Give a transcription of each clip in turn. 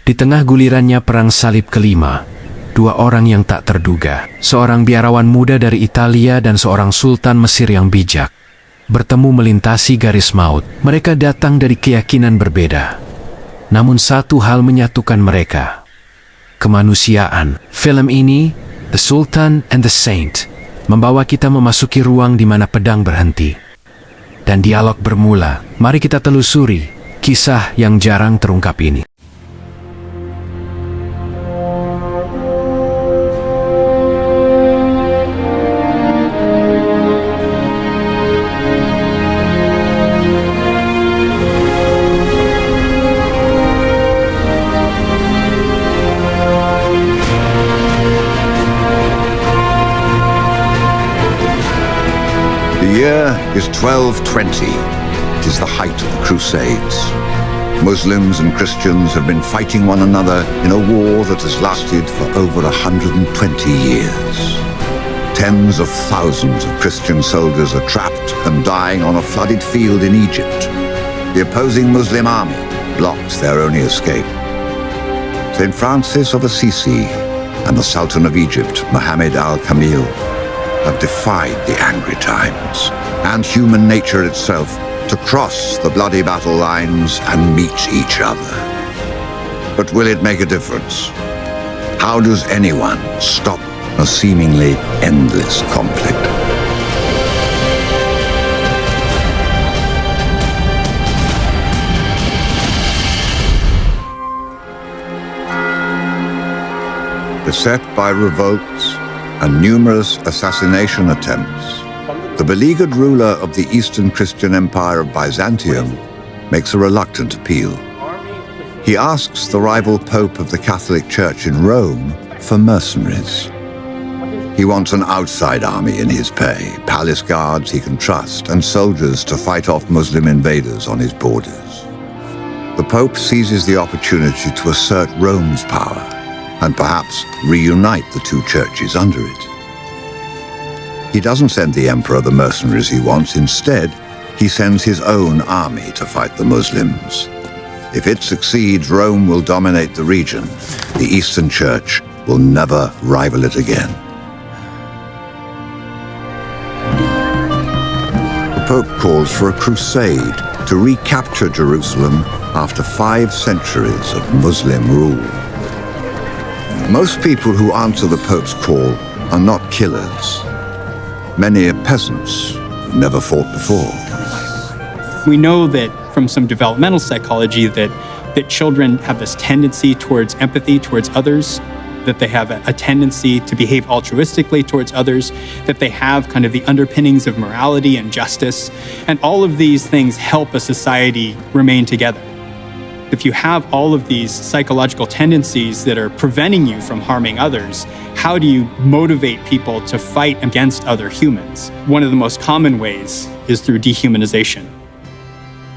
Di tengah gulirannya Perang Salib kelima, dua orang yang tak terduga, seorang biarawan muda dari Italia dan seorang sultan Mesir yang bijak, bertemu melintasi garis maut. Mereka datang dari keyakinan berbeda. Namun satu hal menyatukan mereka: kemanusiaan. Film ini, The Sultan and the Saint, membawa kita memasuki ruang di mana pedang berhenti dan dialog bermula. Mari kita telusuri kisah yang jarang terungkap ini. The year is 1220. It is the height of the Crusades. Muslims and Christians have been fighting one another in a war that has lasted for over 120 years. Tens of thousands of Christian soldiers are trapped and dying on a flooded field in Egypt. The opposing Muslim army blocked their only escape. Saint Francis of Assisi and the Sultan of Egypt, Muhammad Al-Kamil, have defied the angry times and human nature itself to cross the bloody battle lines and meet each other. But will it make a difference? How does anyone stop a seemingly endless conflict? Beset by revolts and numerous assassination attempts, the beleaguered ruler of the Eastern Christian Empire of Byzantium makes a reluctant appeal. He asks the rival Pope of the Catholic Church in Rome for mercenaries. He wants an outside army in his pay, palace guards he can trust, and soldiers to fight off Muslim invaders on his borders. The Pope seizes the opportunity to assert Rome's power and perhaps reunite the two churches under it. He doesn't send the emperor the mercenaries he wants. Instead, he sends his own army to fight the Muslims. If it succeeds, Rome will dominate the region. The Eastern Church will never rival it again. The Pope calls for a crusade to recapture Jerusalem after 5 centuries of Muslim rule. Most people who answer the Pope's call are not killers. Many are peasants who've never fought before. We know that from some developmental psychology that children have this tendency towards empathy towards others, that they have a tendency to behave altruistically towards others, that they have kind of the underpinnings of morality and justice, and all of these things help a society remain together. If you have all of these psychological tendencies that are preventing you from harming others, how do you motivate people to fight against other humans? One of the most common ways is through dehumanization.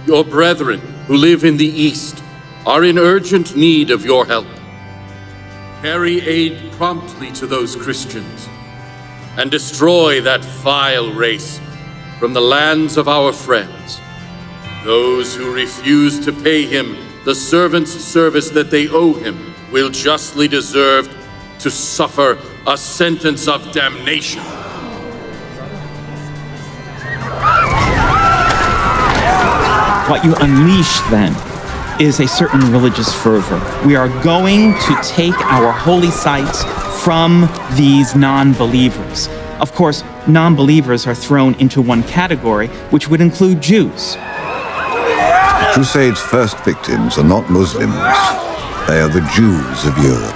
Your brethren who live in the East are in urgent need of your help. Carry aid promptly to those Christians and destroy that vile race from the lands of our friends. Those who refuse to pay him the servant's service that they owe him will justly deserve to suffer a sentence of damnation. What you unleash then is a certain religious fervor. We are going to take our holy sites from these non-believers. Of course, non-believers are thrown into one category, which would include Jews. The Crusade's first victims are not Muslims. They are the Jews of Europe.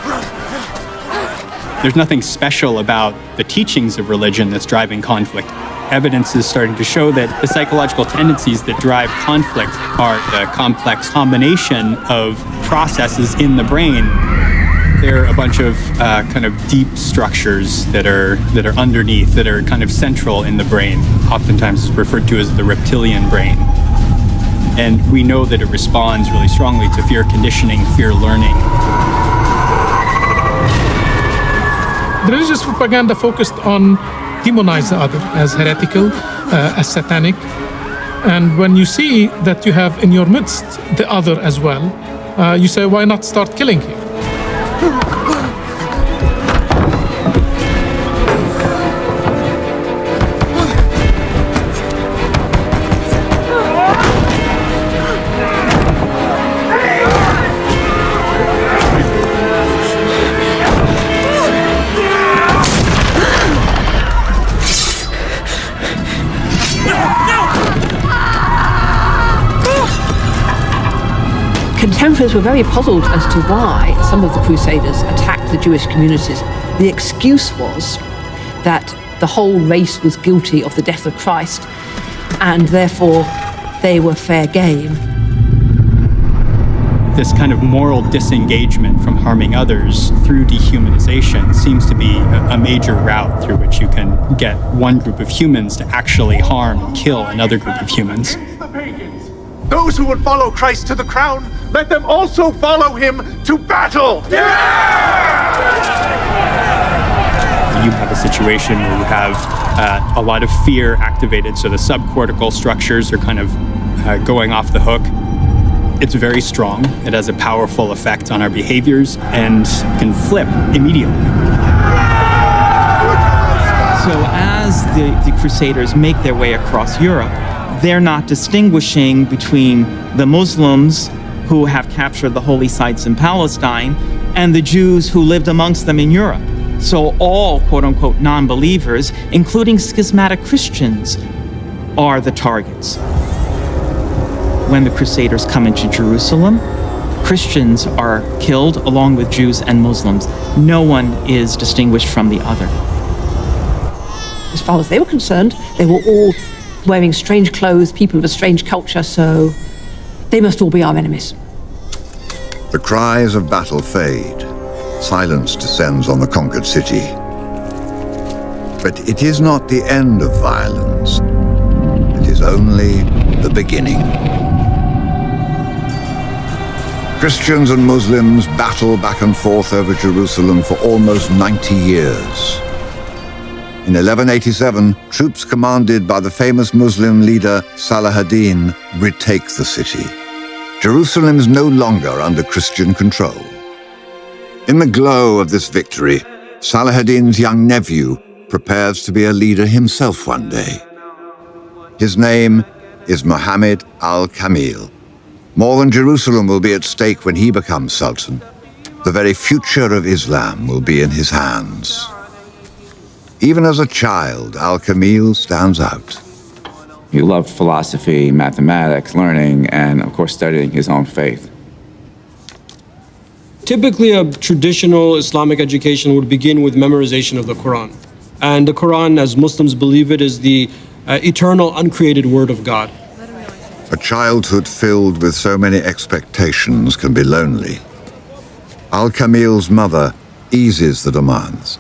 There's nothing special about the teachings of religion that's driving conflict. Evidence is starting to show that the psychological tendencies that drive conflict are a complex combination of processes in the brain. They're a bunch of kind of deep structures that are underneath, that are kind of central in the brain. Oftentimes it's referred to as the reptilian brain. And we know that it responds really strongly to fear conditioning, fear learning. The religious propaganda focused on demonize the other as heretical, as satanic. And when you see that you have in your midst the other as well, you say, why not start killing here? Contemporaries were very puzzled as to why some of the Crusaders attacked the Jewish communities. The excuse was that the whole race was guilty of the death of Christ, and therefore they were fair game. This kind of moral disengagement from harming others through dehumanization seems to be a major route through which you can get one group of humans to actually harm and kill another group of humans. Those who would follow Christ to the crown, let them also follow him to battle! You have a situation where you have a lot of fear activated, so the subcortical structures are kind of going off the hook. It's very strong. It has a powerful effect on our behaviors and can flip immediately. So as the Crusaders make their way across Europe, they're not distinguishing between the Muslims who have captured the holy sites in Palestine and the Jews who lived amongst them in Europe. So all quote-unquote non-believers, including schismatic Christians, are the targets. When the Crusaders come into Jerusalem, Christians are killed along with Jews and Muslims. No one is distinguished from the other. As far as they were concerned, they were all wearing strange clothes, people of a strange culture, so they must all be our enemies. The cries of battle fade. Silence descends on the conquered city. But it is not the end of violence. It is only the beginning. Christians and Muslims battle back and forth over Jerusalem for almost 90 years. In 1187, troops commanded by the famous Muslim leader Saladin retake the city. Jerusalem is no longer under Christian control. In the glow of this victory, Saladin's young nephew prepares to be a leader himself one day. His name is Muhammad Al-Kamil. More than Jerusalem will be at stake when he becomes Sultan. The very future of Islam will be in his hands. Even as a child, Al-Kamil stands out. He loved philosophy, mathematics, learning, and of course studying his own faith. Typically, a traditional Islamic education would begin with memorization of the Quran. And the Quran, as Muslims believe it, is the eternal, uncreated word of God. A childhood filled with so many expectations can be lonely. Al-Kamil's mother eases the demands.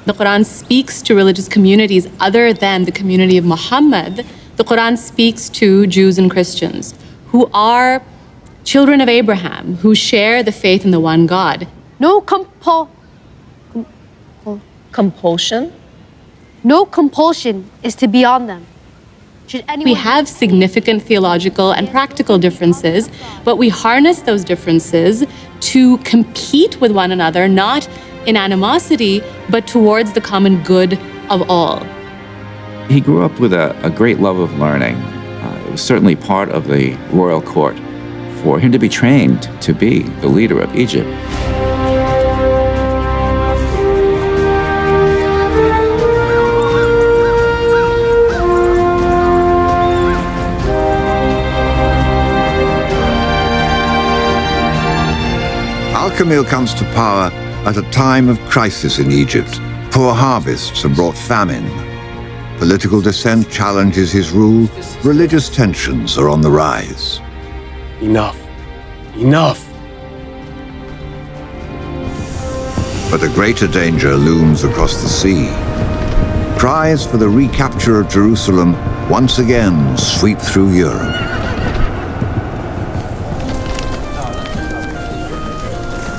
The Quran speaks to religious communities other than the community of Muhammad. The Quran speaks to Jews and Christians who are children of Abraham, who share the faith in the one God. No compulsion? No compulsion is to be on them. We have significant theological and practical differences, but we harness those differences to compete with one another, not in animosity, but towards the common good of all. He grew up with a great love of learning. It was certainly part of the royal court for him to be trained to be the leader of Egypt. Al-Kamil comes to power at a time of crisis in Egypt. Poor harvests have brought famine. Political dissent challenges his rule. Religious tensions are on the rise. Enough. Enough. But a greater danger looms across the sea. Cries for the recapture of Jerusalem once again sweep through Europe.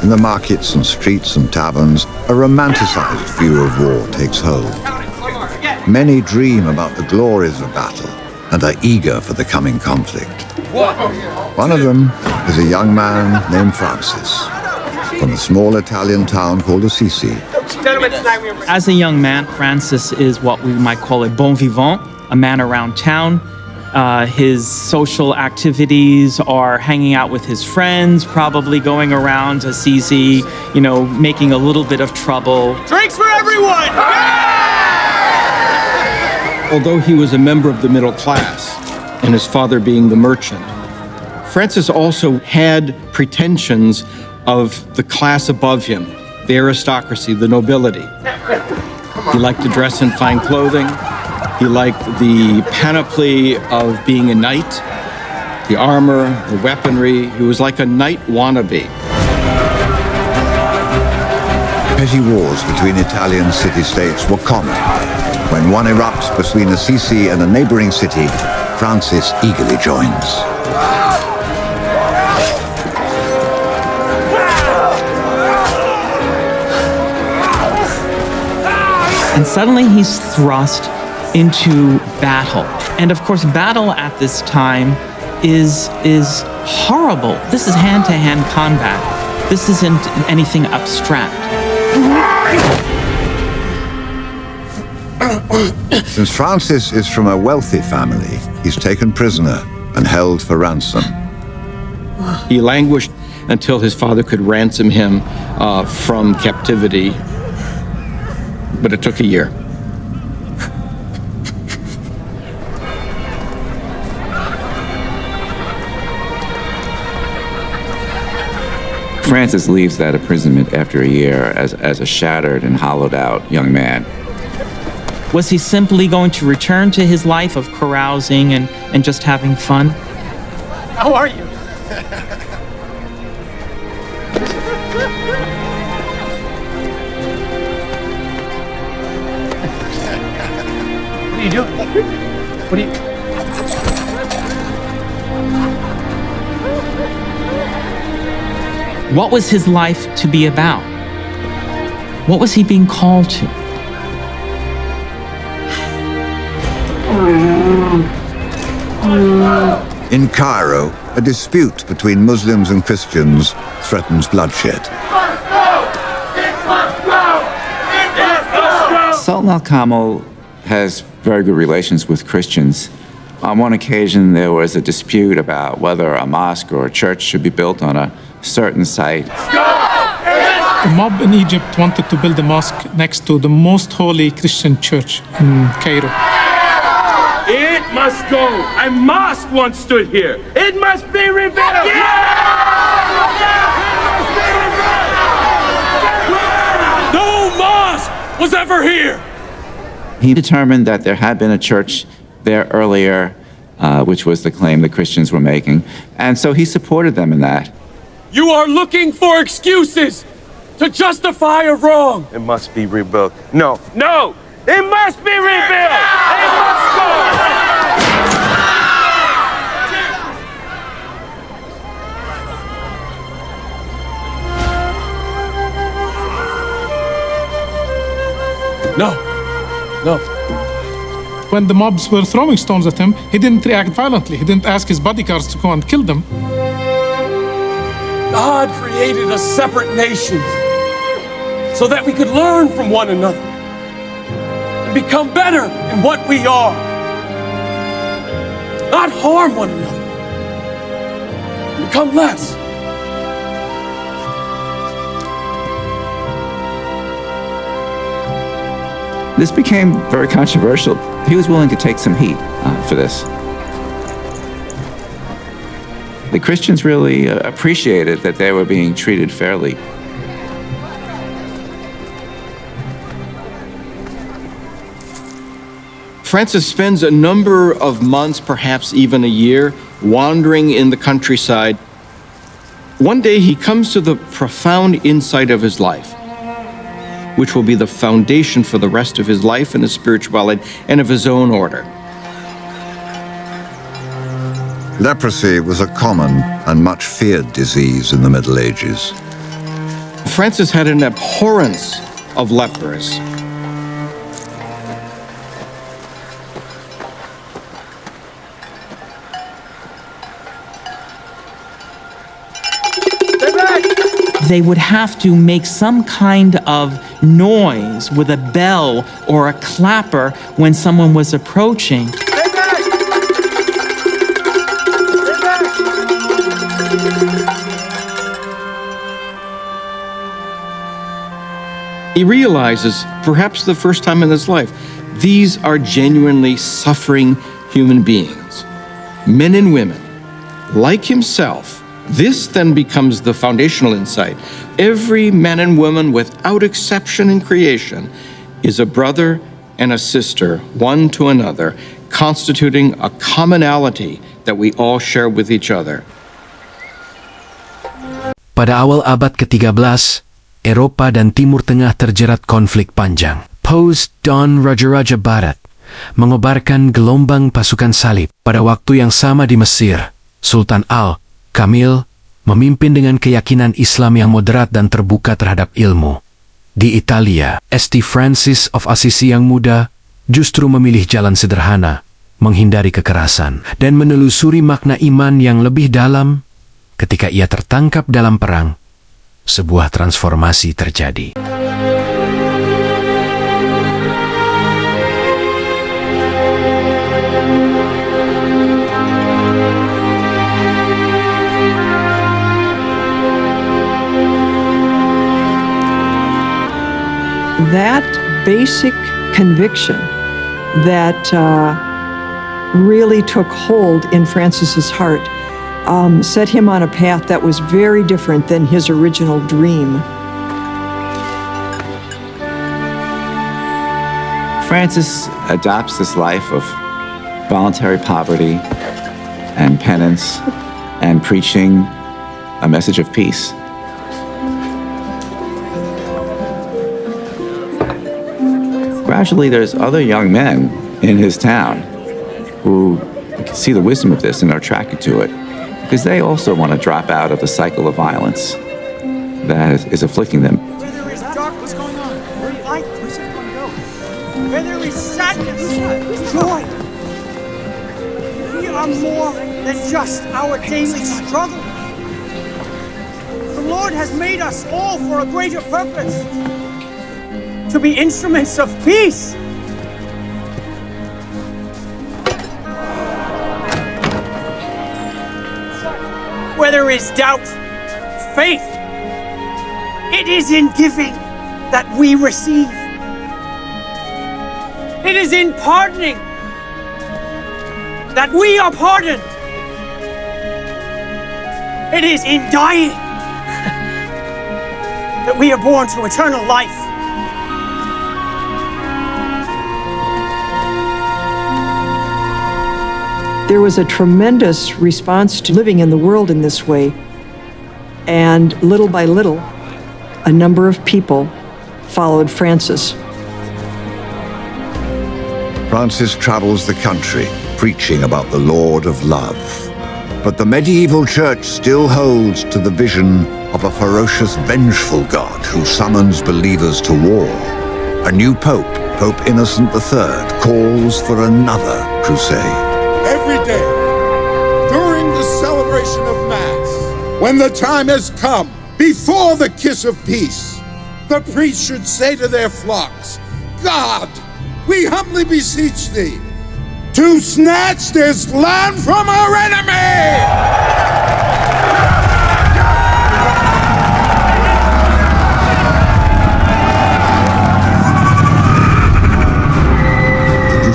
In the markets and streets and taverns, a romanticized view of war takes hold. Many dream about the glories of battle and are eager for the coming conflict. One of them is a young man named Francis from a small Italian town called Assisi. As a young man, Francis is what we might call a bon vivant, a man around town. His social activities are hanging out with his friends, probably going around Assisi, making a little bit of trouble. Drinks for everyone! Although he was a member of the middle class, and his father being the merchant, Francis also had pretensions of the class above him, the aristocracy, the nobility. He liked to dress in fine clothing. He liked the panoply of being a knight, the armor, the weaponry. He was like a knight wannabe. Petty wars between Italian city-states were common. When one erupts between Assisi and a neighboring city, Francis eagerly joins. And suddenly he's thrust into battle. And of course, battle at this time is horrible. This is hand-to-hand combat. This isn't anything abstract. Since Francis is from a wealthy family, he's taken prisoner and held for ransom. He languished until his father could ransom him from captivity, but it took a year. Francis leaves that imprisonment after a year as a shattered and hollowed out young man. Was he simply going to return to his life of carousing and just having fun? How are you? What are you doing? What are you... What was his life to be about? What was he being called to? In Cairo, a dispute between Muslims and Christians threatens bloodshed. Sultan Al-Kamil has very good relations with Christians. On one occasion, there was a dispute about whether a mosque or a church should be built on a certain site. A mob in Egypt wanted to build a mosque next to the most holy Christian church in Cairo. It must go. A mosque once stood here. It must be rebuilt. No mosque was ever here. He determined that there had been a church there earlier, which was the claim the Christians were making, and so he supported them in that. You are looking for excuses to justify a wrong. It must be rebuilt. No. No, it must be rebuilt. It must go. No. When the mobs were throwing stones at him, he didn't react violently. He didn't ask his bodyguards to go and kill them. God created us separate nations so that we could learn from one another and become better in what we are. Not harm one another. Become less. This became very controversial. He was willing to take some heat for this. The Christians really appreciated that they were being treated fairly. Francis spends a number of months, perhaps even a year, wandering in the countryside. One day he comes to the profound insight of his life, which will be the foundation for the rest of his life and his spirituality and of his own order. Leprosy was a common and much feared disease in the Middle Ages. Francis had an abhorrence of lepers. they would have to make some kind of noise with a bell or a clapper when someone was approaching. He realizes, perhaps the first time in his life, these are genuinely suffering human beings, men and women, like himself. This then becomes the foundational insight. Every man and woman, without exception in creation, is a brother and a sister, one to another, constituting a commonality that we all share with each other. Pada awal abad ke-13, Eropa dan Timur Tengah terjerat konflik panjang. Post-Dawn Raja-Raja Barat mengobarkan gelombang pasukan salib. Pada waktu yang sama di Mesir, Sultan Al-Kamil memimpin dengan keyakinan Islam yang moderat dan terbuka terhadap ilmu. Di Italia, Saint Francis of Assisi yang muda justru memilih jalan sederhana, menghindari kekerasan, dan menelusuri makna iman yang lebih dalam. Ketika ia tertangkap dalam perang, sebuah transformasi terjadi. That basic conviction that really took hold in Francis's heart set him on a path that was very different than his original dream. Francis adopts this life of voluntary poverty and penance and preaching a message of peace. Gradually, there's other young men in his town who can see the wisdom of this and are attracted to it, because they also want to drop out of the cycle of violence that is afflicting them. Where there is darkness, what's going on? Where light, where's everyone go? Where there is sadness, joy. We are more than just our daily struggle. The Lord has made us all for a greater purpose, to be instruments of peace. Where there is doubt, faith, it is in giving that we receive. It is in pardoning that we are pardoned. It is in dying that we are born to eternal life. There was a tremendous response to living in the world in this way, and little by little, a number of people followed Francis. Francis travels the country, preaching about the Lord of Love. But the medieval church still holds to the vision of a ferocious, vengeful God who summons believers to war. A new pope, Pope Innocent III, calls for another crusade. Every day, during the celebration of Mass, when the time has come, before the kiss of peace, the priest should say to their flocks, God, we humbly beseech thee, to snatch this land from our enemy!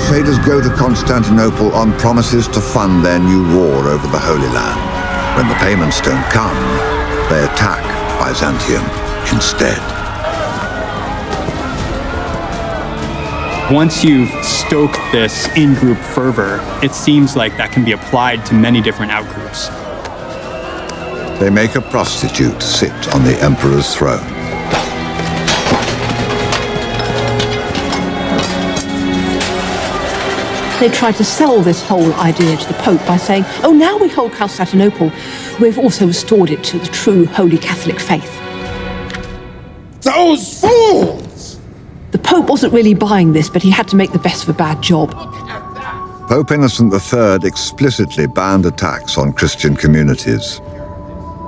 Crusaders go to Constantinople on promises to fund their new war over the Holy Land. When the payments don't come, they attack Byzantium instead. Once you've stoked this in-group fervor, it seems like that can be applied to many different outgroups. They make a prostitute sit on the emperor's throne. They tried to sell this whole idea to the Pope by saying, oh, now we hold Constantinople, we've also restored it to the true Holy Catholic faith. Those fools! The Pope wasn't really buying this, but he had to make the best of a bad job. Pope Innocent III explicitly banned attacks on Christian communities.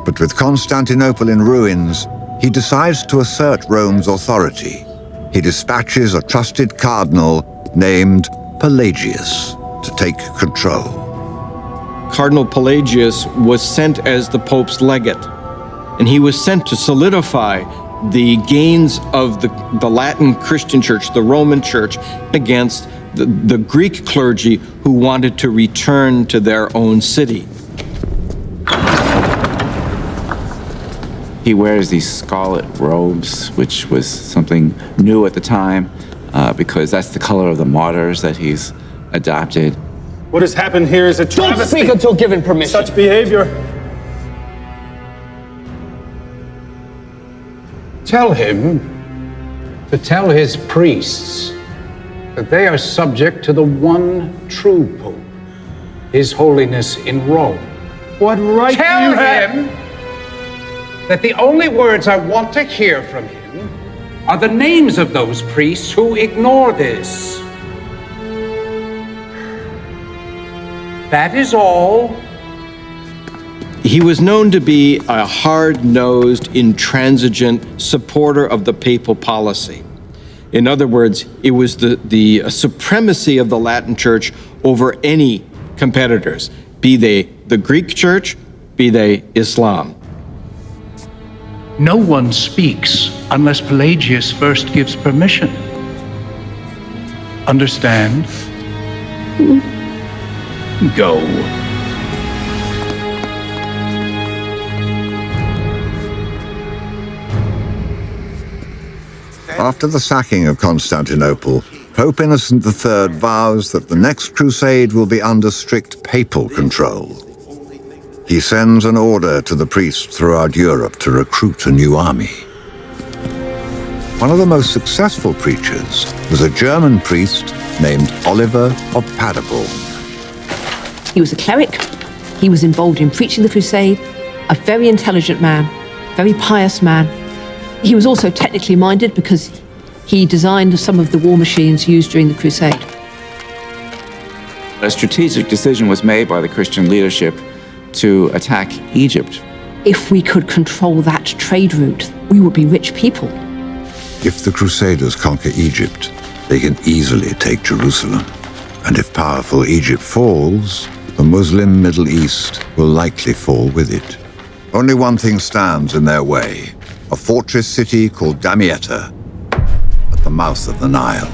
But with Constantinople in ruins, he decides to assert Rome's authority. He dispatches a trusted cardinal named Pelagius to take control. Cardinal Pelagius was sent as the Pope's legate, and he was sent to solidify the gains of the Latin Christian Church, the Roman Church, against the Greek clergy who wanted to return to their own city. He wears these scarlet robes, which was something new at the time, because that's the color of the martyrs that he's adopted. What has happened here is a travesty. Don't speak until given permission. Such behavior. Tell him to tell his priests that they are subject to the one true Pope, His Holiness in Rome. What right Tell do you have? him that the only words I want to hear from him are the names of those priests who ignore this. That is all. He was known to be a hard-nosed, intransigent supporter of the papal policy. In other words, it was the supremacy of the Latin Church over any competitors, be they the Greek Church, be they Islam. No one speaks unless Pelagius first gives permission. Understand? Go. After the sacking of Constantinople, Pope Innocent III vows that the next crusade will be under strict papal control. He sends an order to the priests throughout Europe to recruit a new army. One of the most successful preachers was a German priest named Oliver of Paderborn. He was a cleric. He was involved in preaching the crusade, a very intelligent man, very pious man. He was also technically minded because he designed some of the war machines used during the crusade. A strategic decision was made by the Christian leadership to attack Egypt. If we could control that trade route, we would be rich people. If the Crusaders conquer Egypt, they can easily take Jerusalem. And if powerful Egypt falls, the Muslim Middle East will likely fall with it. Only one thing stands in their way, a fortress city called Damietta, at the mouth of the Nile.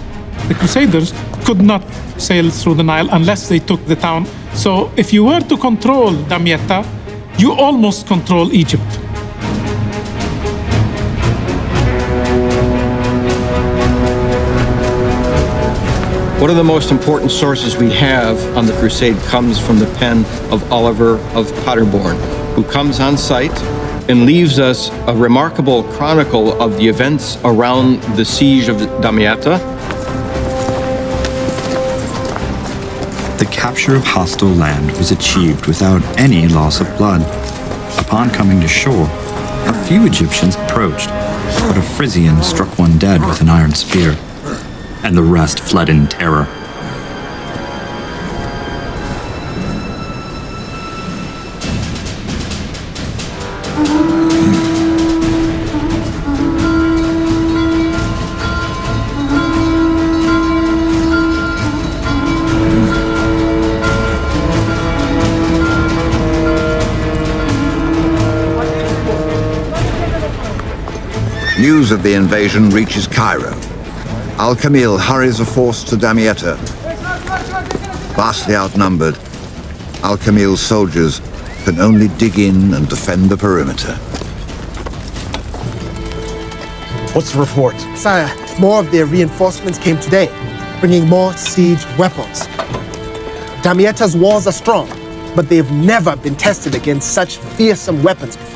The Crusaders could not sail through the Nile unless they took the town. So if you were to control Damietta, you almost control Egypt. One of the most important sources we have on the crusade comes from the pen of Oliver of Paderborn, who comes on site and leaves us a remarkable chronicle of the events around the siege of Damietta. The capture of hostile land was achieved without any loss of blood. Upon coming to shore, a few Egyptians approached, but a Frisian struck one dead with an iron spear, and the rest fled in terror. News of the invasion reaches Cairo. Al-Kamil hurries a force to Damietta. Vastly outnumbered, Al-Kamil's soldiers can only dig in and defend the perimeter. What's the report? Sire, more of their reinforcements came today, bringing more siege weapons. Damietta's walls are strong, but they've never been tested against such fearsome weapons before.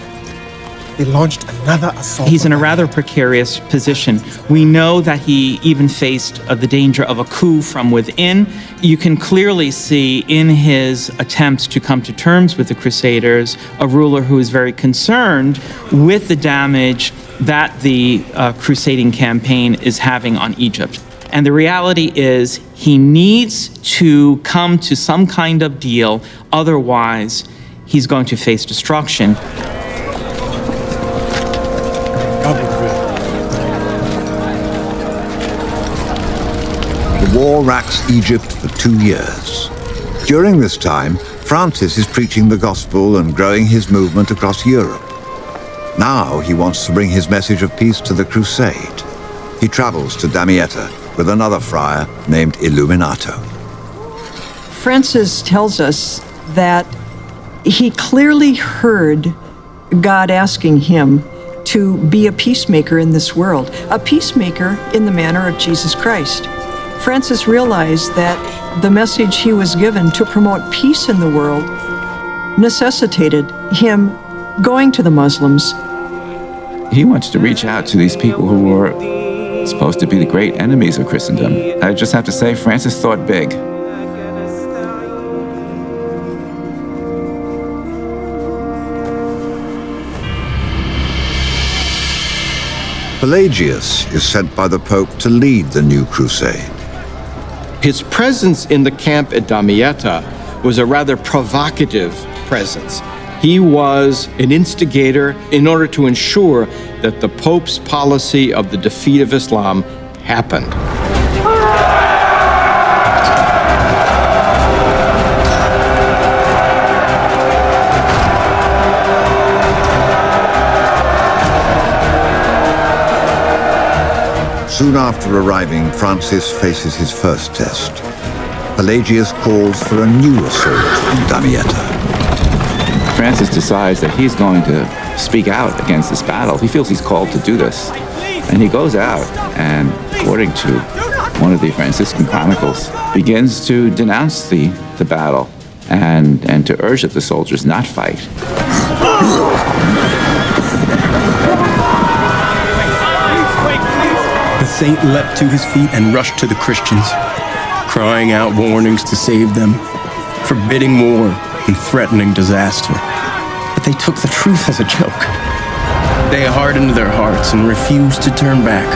They launched another assault. He's in a rather precarious position. We know that he even faced the danger of a coup from within. You can clearly see in his attempts to come to terms with the Crusaders, a ruler who is very concerned with the damage that the crusading campaign is having on Egypt. And the reality is he needs to come to some kind of deal, otherwise he's going to face destruction. The war racks Egypt for 2 years. During this time, Francis is preaching the gospel and growing his movement across Europe. Now he wants to bring his message of peace to the Crusade. He travels to Damietta with another friar named Illuminato. Francis tells us that he clearly heard God asking him to be a peacemaker in this world, a peacemaker in the manner of Jesus Christ. Francis realized that the message he was given to promote peace in the world necessitated him going to the Muslims. He wants to reach out to these people who were supposed to be the great enemies of Christendom. I just have to say, Francis thought big. Pelagius is sent by the Pope to lead the new crusade. His presence in the camp at Damietta was a rather provocative presence. He was an instigator in order to ensure that the Pope's policy of the defeat of Islam happened. Soon after arriving, Francis faces his first test. Pelagius calls for a new assault on Damietta. Francis decides that he's going to speak out against this battle. He feels he's called to do this. And he goes out and, according to one of the Franciscan chronicles, begins to denounce the battle and to urge that the soldiers not fight. The saint leapt to his feet and rushed to the Christians, crying out warnings to save them, forbidding war and threatening disaster. But they took the truth as a joke. They hardened their hearts and refused to turn back.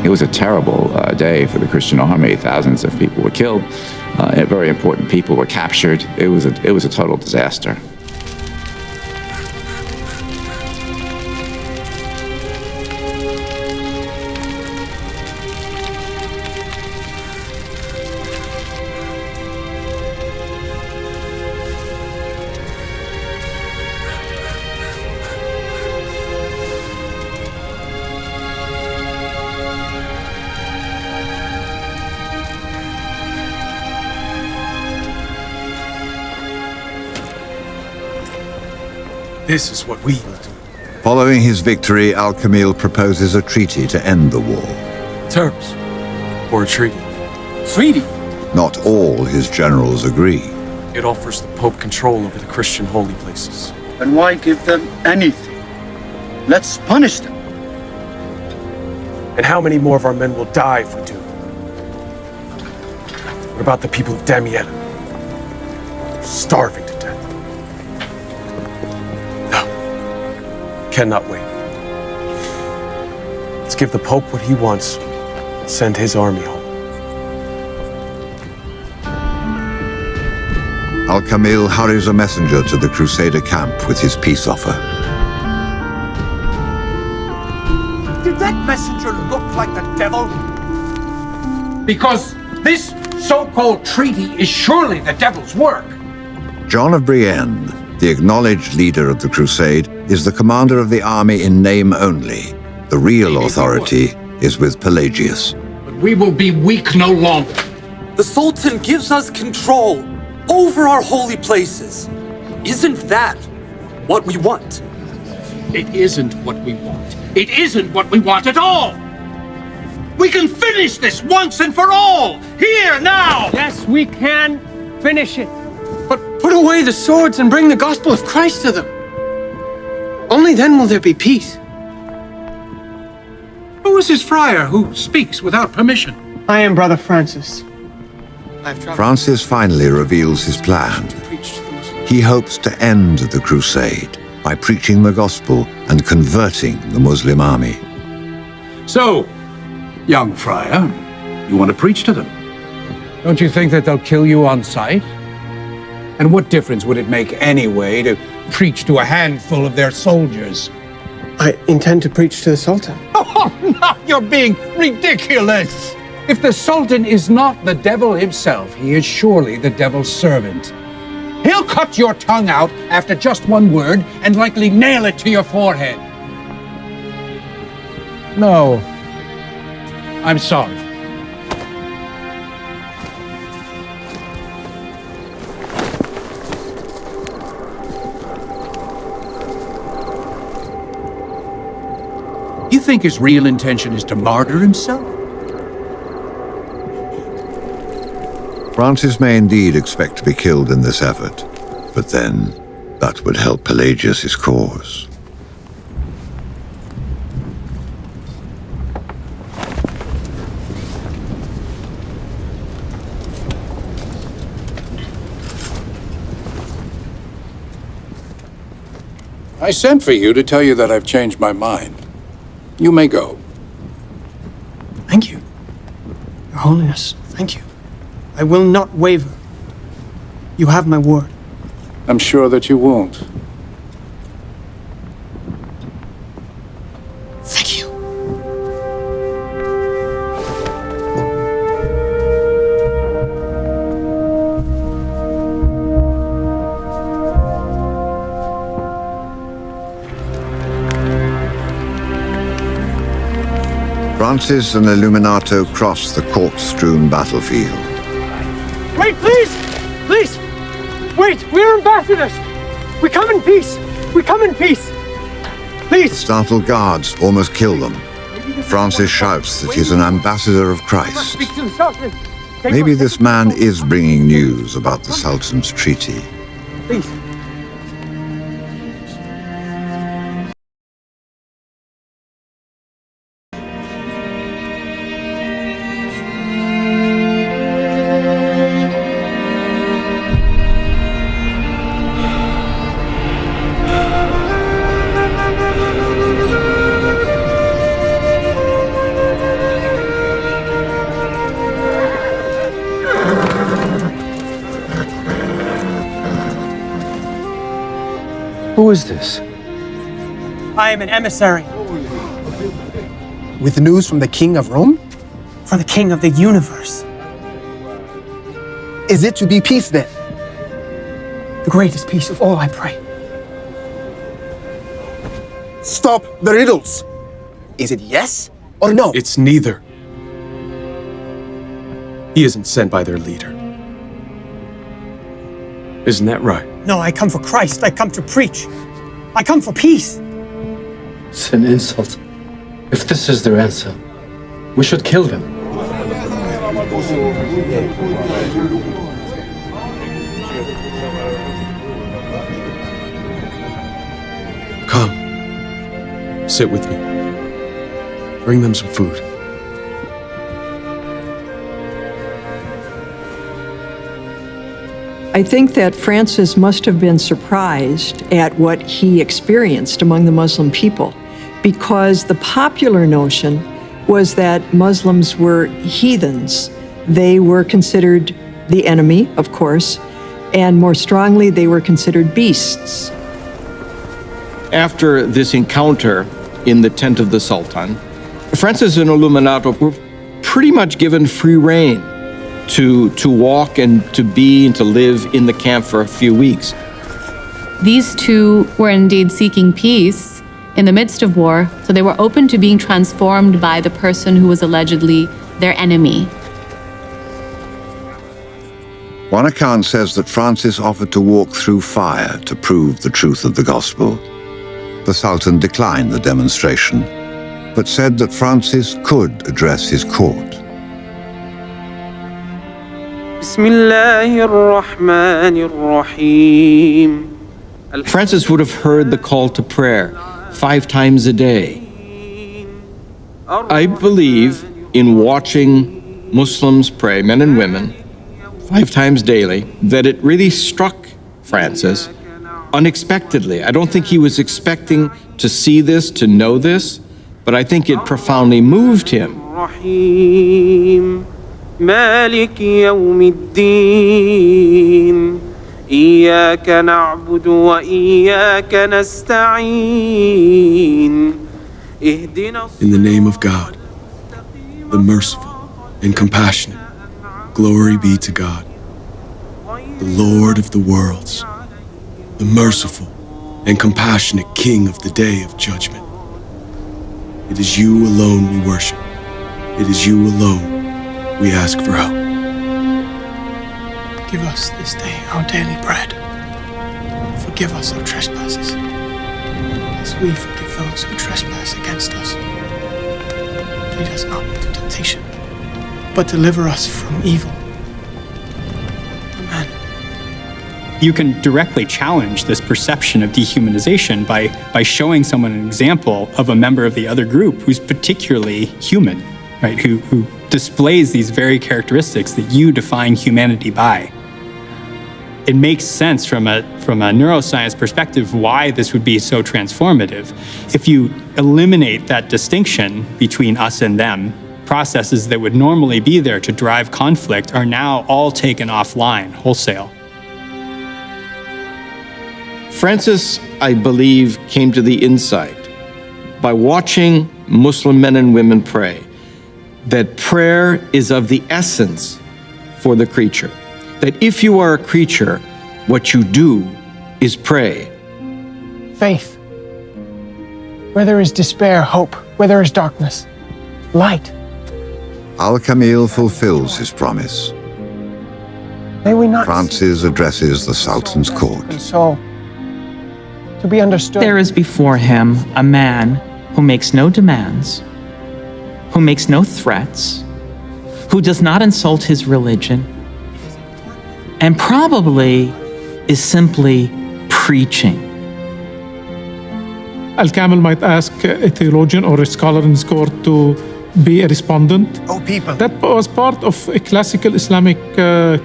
It was a terrible day for the Christian army. Thousands of people were killed. Very important people were captured. It was a total disaster. This is what we will do. Following his victory, Al-Kamil proposes a treaty to end the war. Terms for a treaty. Treaty? Not all his generals agree. It offers the Pope control over the Christian holy places. And why give them anything? Let's punish them. And how many more of our men will die if we do? What about the people of Damietta? Starving to death. Cannot wait. Let's give the Pope what he wants and send his army home. Al-Kamil hurries a messenger to the Crusader camp with his peace offer. Did that messenger look like the devil? Because this so-called treaty is surely the devil's work. John of Brienne, the acknowledged leader of the Crusade, is the commander of the army in name only. The real authority is with Pelagius. But we will be weak no longer. The Sultan gives us control over our holy places. Isn't that what we want? It isn't what we want. It isn't what we want at all. We can finish this once and for all, here, now. Yes, we can finish it. But put away the swords and bring the gospel of Christ to them. Only then will there be peace. Who is this friar who speaks without permission? I am Brother Francis. Francis finally reveals his plan. He hopes to end the crusade by preaching the gospel and converting the Muslim army. So, young friar, you want to preach to them? Don't you think that they'll kill you on sight? And what difference would it make anyway to preach to a handful of their soldiers? I intend to preach to the Sultan. Oh, no, you're being ridiculous! If the Sultan is not the devil himself, he is surely the devil's servant. He'll cut your tongue out after just one word and likely nail it to your forehead. No, I'm sorry. You think his real intention is to martyr himself? Francis may indeed expect to be killed in this effort, but then that would help Pelagius' cause. I sent for you to tell you that I've changed my mind. You may go. Thank you. Your Holiness, thank you. I will not waver. You have my word. I'm sure that you won't. Thank you. Francis and Illuminato cross the corpse-strewn battlefield. Wait, please! Please! Wait, we're ambassadors! We come in peace! We come in peace! Please! The startled guards almost kill them. Francis shouts that he's an ambassador of Christ. Speak to the Sultan! Maybe this man is bringing news about the Sultan's treaty. Please! Who is this? I am an emissary. With news from the King of Rome? For the King of the universe. Is it to be peace then? The greatest peace of all, I pray. Stop the riddles. Is it yes or no? It's neither. He isn't sent by their leader. Isn't that right? No, I come for Christ. I come to preach. I come for peace. It's an insult. If this is their answer, we should kill them. Come. Sit with me. Bring them some food. I think that Francis must have been surprised at what he experienced among the Muslim people, because the popular notion was that Muslims were heathens. They were considered the enemy, of course, and more strongly, they were considered beasts. After this encounter in the tent of the Sultan, Francis and Illuminato were pretty much given free rein to walk and to be and to live in the camp for a few weeks. These two were indeed seeking peace in the midst of war, so they were open to being transformed by the person who was allegedly their enemy. One account says that Francis offered to walk through fire to prove the truth of the gospel. The Sultan declined the demonstration, but said that Francis could address his court. Francis would have heard the call to prayer 5 times a day. I believe in watching Muslims pray, men and women, 5 times daily, that it really struck Francis unexpectedly. I don't think he was expecting to see this, to know this, but I think it profoundly moved him. مالك يوم الدين إياك نعبد وإياك نستعين اهدنا. In the name of God, the merciful and compassionate, glory be to God, the Lord of the worlds, the merciful and compassionate King of the day of judgment. It is you alone we worship. It is you alone we ask for help. Give us this day our daily bread. Forgive us our trespasses, as we forgive those who trespass against us. Lead us not into temptation, but deliver us from evil. Amen. You can directly challenge this perception of dehumanization by showing someone an example of a member of the other group who's particularly human, right? Who displays these very characteristics that you define humanity by. It makes sense from a neuroscience perspective why this would be so transformative. If you eliminate that distinction between us and them, processes that would normally be there to drive conflict are now all taken offline, wholesale. Francis, I believe, came to the insight by watching Muslim men and women pray that prayer is of the essence for the creature. That if you are a creature, what you do is pray. Faith. Where there is despair, hope. Where there is darkness, light. Al-Kamil fulfills his promise. May we not. Francis addresses the Sultan's court. And so, to be understood. There is before him a man who makes no demands, who makes no threats, who does not insult his religion, and probably is simply preaching. Al-Kamil might ask a theologian or a scholar in his court to be a respondent. Oh, people. That was part of a classical Islamic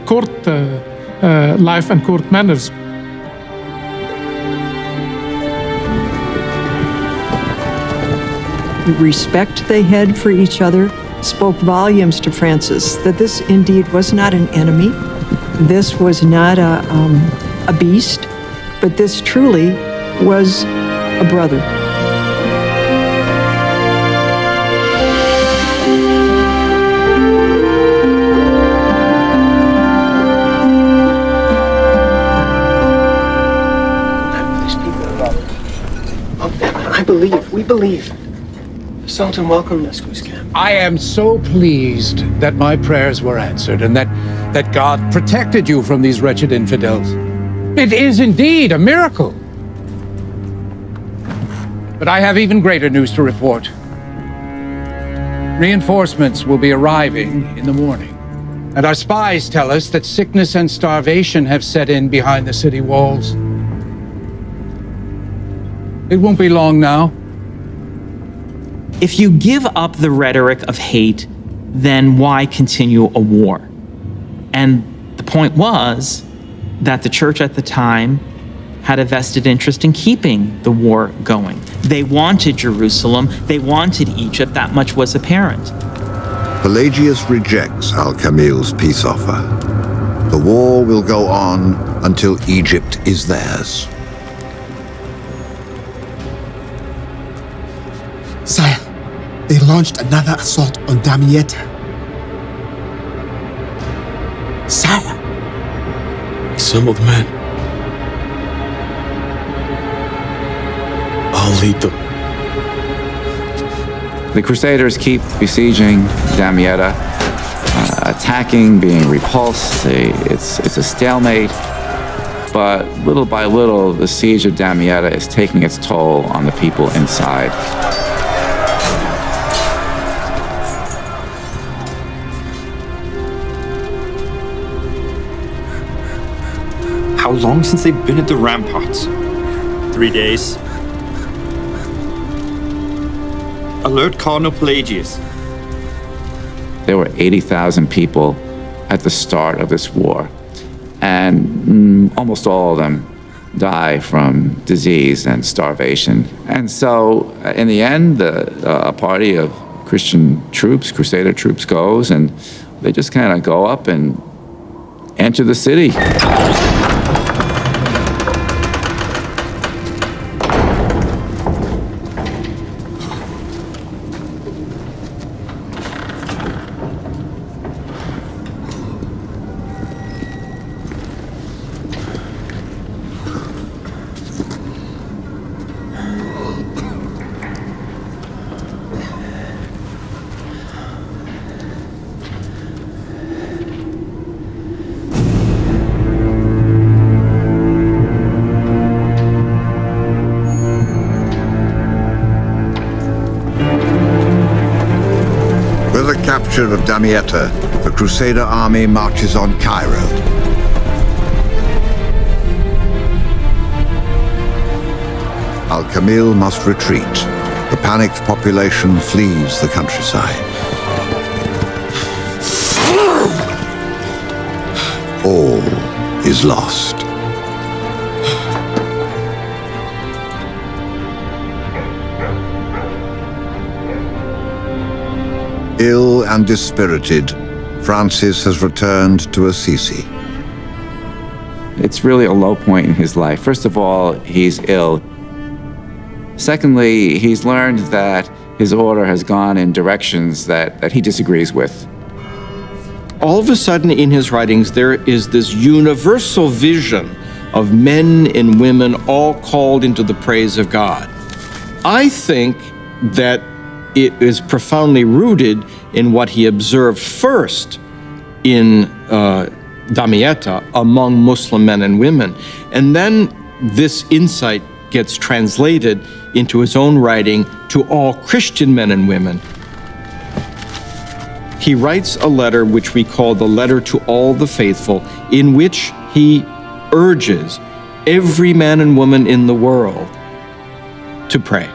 court life and court manners. The respect they had for each other spoke volumes to Francis that this indeed was not an enemy. This was not a beast, but this truly was a brother. We believe. The Sultan welcomed us to his camp. I am so pleased that my prayers were answered and that God protected you from these wretched infidels. It is indeed a miracle. But I have even greater news to report. Reinforcements will be arriving in the morning. And our spies tell us that sickness and starvation have set in behind the city walls. It won't be long now. If you give up the rhetoric of hate, then why continue a war? And the point was that the church at the time had a vested interest in keeping the war going. They wanted Jerusalem, they wanted Egypt, that much was apparent. Pelagius rejects Al-Kamil's peace offer. The war will go on until Egypt is theirs. Sire, they launched another assault on Damietta. Sire! Assemble the men. I'll lead them. The Crusaders keep besieging Damietta, attacking, being repulsed. It's a stalemate. But little by little, the siege of Damietta is taking its toll on the people inside. How long since they've been at the ramparts? 3 days. Alert Cardinal Pelagius. There were 80,000 people at the start of this war, and almost all of them die from disease and starvation. And so, in the end, a party of Christian troops, Crusader troops, goes, and they just kind of go up and enter the city. Capture of Damietta, the Crusader army marches on Cairo. Al-Kamil must retreat. The panicked population flees the countryside. All is lost. Ill and dispirited, Francis has returned to Assisi. It's really a low point in his life. First of all, he's ill. Secondly, he's learned that his order has gone in directions that he disagrees with. All of a sudden in his writings, there is this universal vision of men and women all called into the praise of God. I think that it is profoundly rooted in what he observed first in Damietta among Muslim men and women. And then this insight gets translated into his own writing to all Christian men and women. He writes a letter which we call the Letter to All the Faithful, in which he urges every man and woman in the world to pray.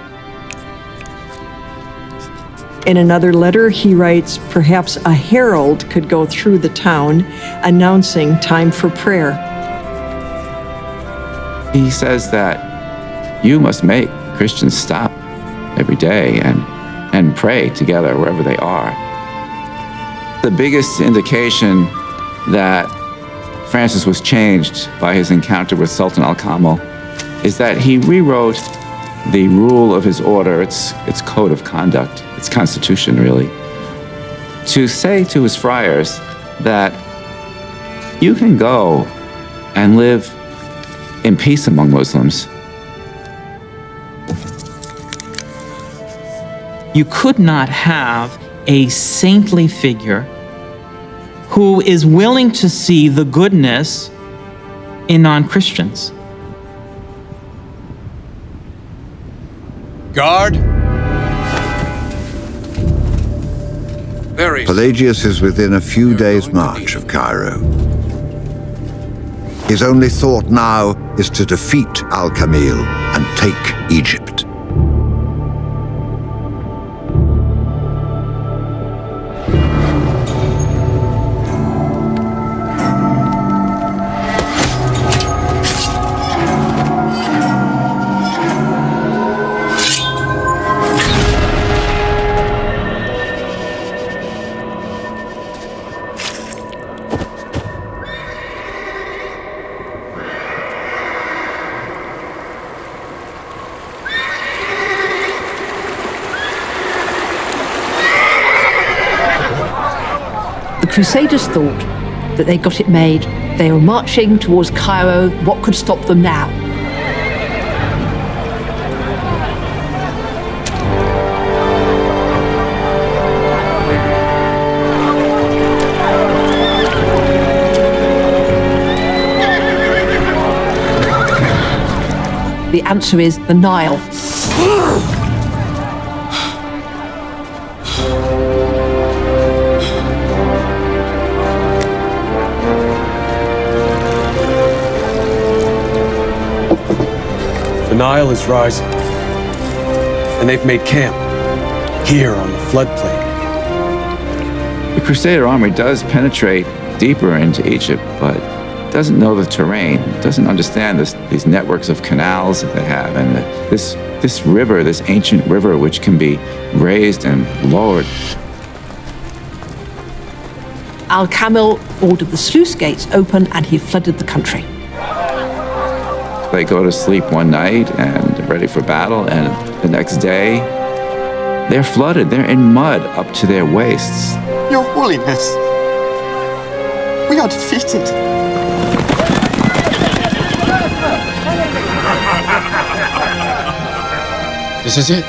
In another letter, he writes, perhaps a herald could go through the town announcing time for prayer. He says that you must make Christians stop every day and pray together wherever they are. The biggest indication that Francis was changed by his encounter with Sultan Al-Kamil is that he rewrote the rule of his order, its code of conduct, its constitution, really, to say to his friars that you can go and live in peace among Muslims. You could not have a saintly figure who is willing to see the goodness in non-Christians. Guard. Pelagius is within a few days' march of Cairo. His only thought now is to defeat Al-Kamil and take Egypt. The Crusaders thought that they got it made. They were marching towards Cairo. What could stop them now? The answer is the Nile. The Nile is rising, and they've made camp here on the floodplain. The Crusader army does penetrate deeper into Egypt, but doesn't know the terrain, doesn't understand these networks of canals that they have, and this river, this ancient river, which can be raised and lowered. Al-Kamil ordered the sluice gates open and he flooded the country. They go to sleep one night and ready for battle, and the next day, they're flooded. They're in mud up to their waists. Your Holiness, we are defeated. This is it.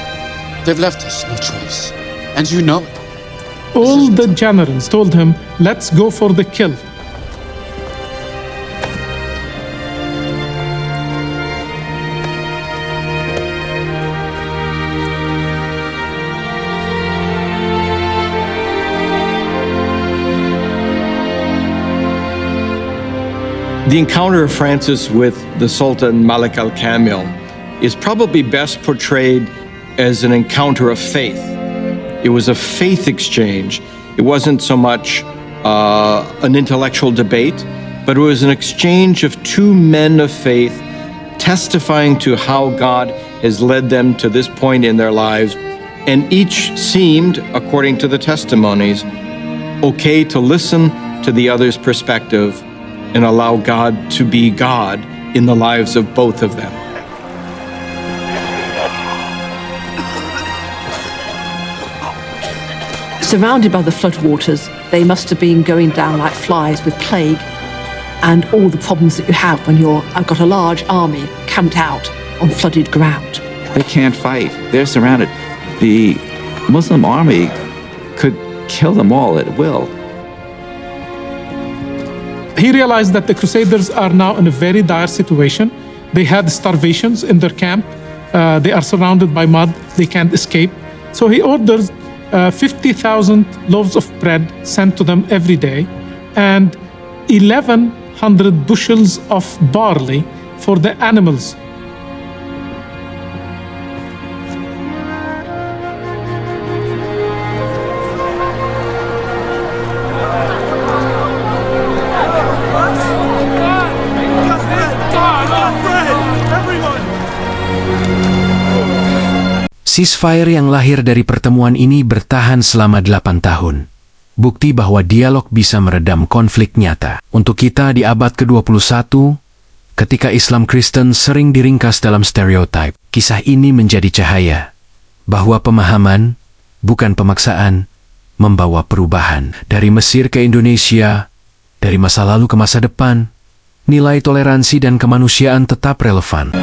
They've left us no choice. And you know it. All the generals told him, let's go for the kill. The encounter of Francis with the Sultan Malik al-Kamil is probably best portrayed as an encounter of faith. It was a faith exchange. It wasn't so much an intellectual debate, but it was an exchange of two men of faith testifying to how God has led them to this point in their lives. And each seemed, according to the testimonies, okay to listen to the other's perspective and allow God to be God in the lives of both of them. Surrounded by the floodwaters, they must have been going down like flies with plague and all the problems that you have when I've got a large army camped out on flooded ground. They can't fight. They're surrounded. The Muslim army could kill them all at will. He realized that the Crusaders are now in a very dire situation. They had starvations in their camp. They are surrounded by mud. They can't escape. So he orders 50,000 loaves of bread sent to them every day and 1,100 bushels of barley for the animals. Ceasefire yang lahir dari pertemuan ini bertahan selama 8 tahun. Bukti bahwa dialog bisa meredam konflik nyata. Untuk kita di abad ke-21, Ketika Islam Kristen sering diringkas dalam stereotip, kisah ini menjadi cahaya bahwa pemahaman, bukan pemaksaan, membawa perubahan. Dari Mesir ke Indonesia, dari masa lalu ke masa depan, nilai toleransi dan kemanusiaan tetap relevan.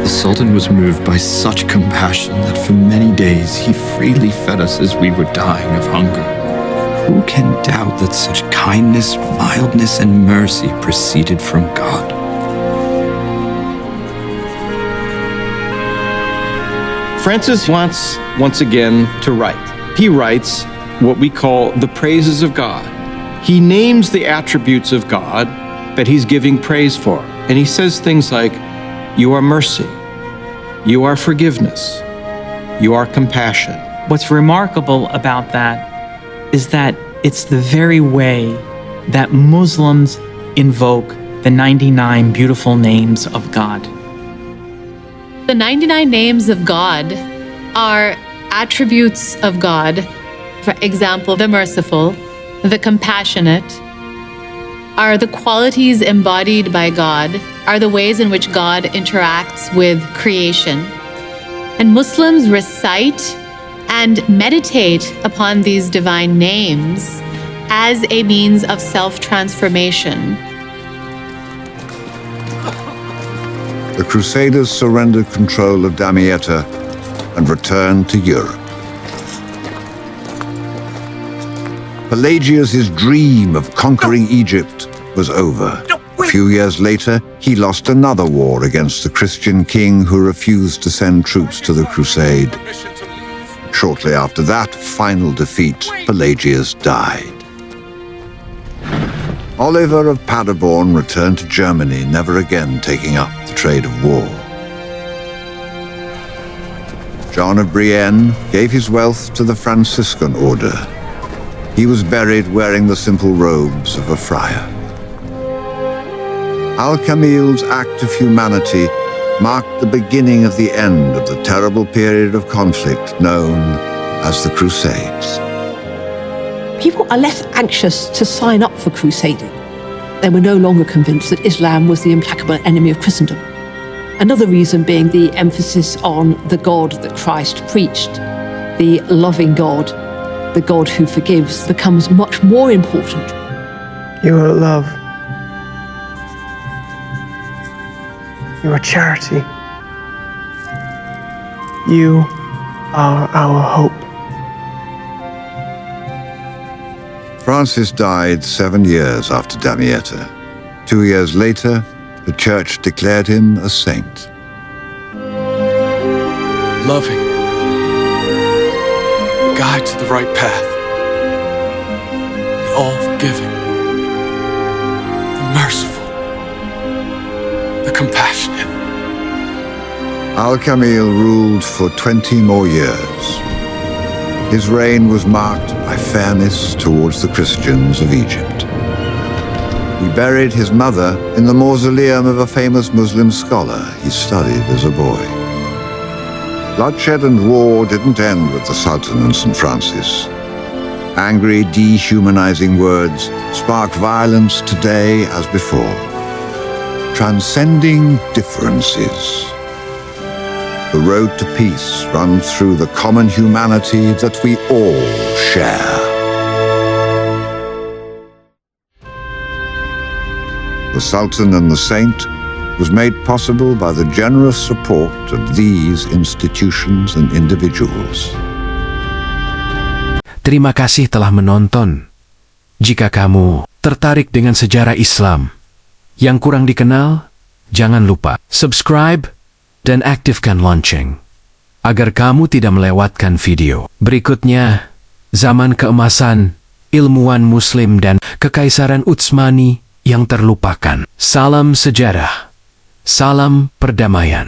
The Sultan was moved by such compassion that for many days he freely fed us as we were dying of hunger. Who can doubt that such kindness, mildness, and mercy proceeded from God? Francis wants, once again, to write. He writes what we call the praises of God. He names the attributes of God that he's giving praise for. And he says things like, you are mercy, you are forgiveness, you are compassion. What's remarkable about that is that it's the very way that Muslims invoke the 99 beautiful names of God. The 99 names of God are attributes of God. For example, the merciful, the compassionate, are the qualities embodied by God, are the ways in which God interacts with creation. And Muslims recite and meditate upon these divine names as a means of self-transformation. The Crusaders surrendered control of Damietta and returned to Europe. Pelagius's dream of conquering Egypt was over. A few years later, he lost another war against the Christian king who refused to send troops to the crusade. Shortly after that final defeat, Pelagius died. Oliver of Paderborn returned to Germany, never again taking up the trade of war. John of Brienne gave his wealth to the Franciscan order. He was buried wearing the simple robes of a friar. Al-Kamil's act of humanity marked the beginning of the end of the terrible period of conflict known as the Crusades. People are less anxious to sign up for crusading. They were no longer convinced that Islam was the implacable enemy of Christendom. Another reason being the emphasis on the God that Christ preached, the loving God, the God who forgives, becomes much more important. You are love. You are charity. You are our hope. Francis died 7 years after Damietta. 2 years later, the church declared him a saint. Loving. The guide to the right path. The all-forgiving. The merciful. The compassionate. Al-Kamil ruled for 20 more years. His reign was marked by fairness towards the Christians of Egypt. He buried his mother in the mausoleum of a famous Muslim scholar he studied as a boy. Bloodshed and war didn't end with the Sultan and Saint Francis. Angry, dehumanizing words spark violence today as before. Transcending differences. The road to peace runs through the common humanity that we all share. The Sultan and the Saint was made possible by the generous support of these institutions and individuals. Terima kasih telah menonton. Jika kamu tertarik dengan sejarah Islam yang kurang dikenal, jangan lupa subscribe dan aktifkan lonceng agar kamu tidak melewatkan video berikutnya. Zaman keemasan ilmuwan Muslim dan Kekaisaran Utsmani yang terlupakan. Salam sejarah, salam perdamaian.